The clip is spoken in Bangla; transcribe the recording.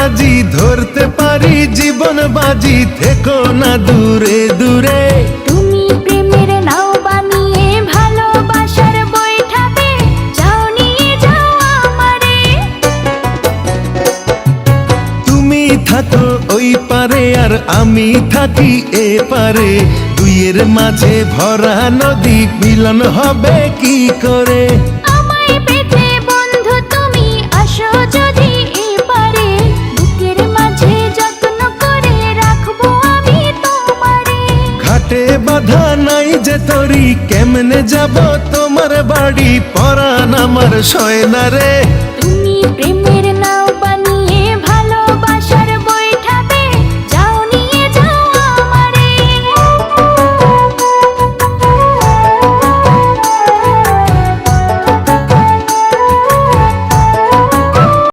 আজি ধরতে পারি জীবন বাজি, থেকো না দূরে দূরে। তুমি প্রেমের নাও বানিয়ে ভালোবাসার বৈঠাতে যাও, নিয়ে যাও আমারে। তুমি থাকো ওই পারে আর আমি থাকি এ পারে, দুইয়ের মাঝে ভরা নদী মিলন হবে কি করে? আমায় পেতে বন্ধু তুমি আসো যদি এপারে, বুকের মাঝে যত্ন করে রাখবো আমি তোমারে। ঘাটে বাধা নাই যে তরি, কেমনে যাব তোমার বাড়ি, পরাণ আমার সয় না রে। তুমি প্রেম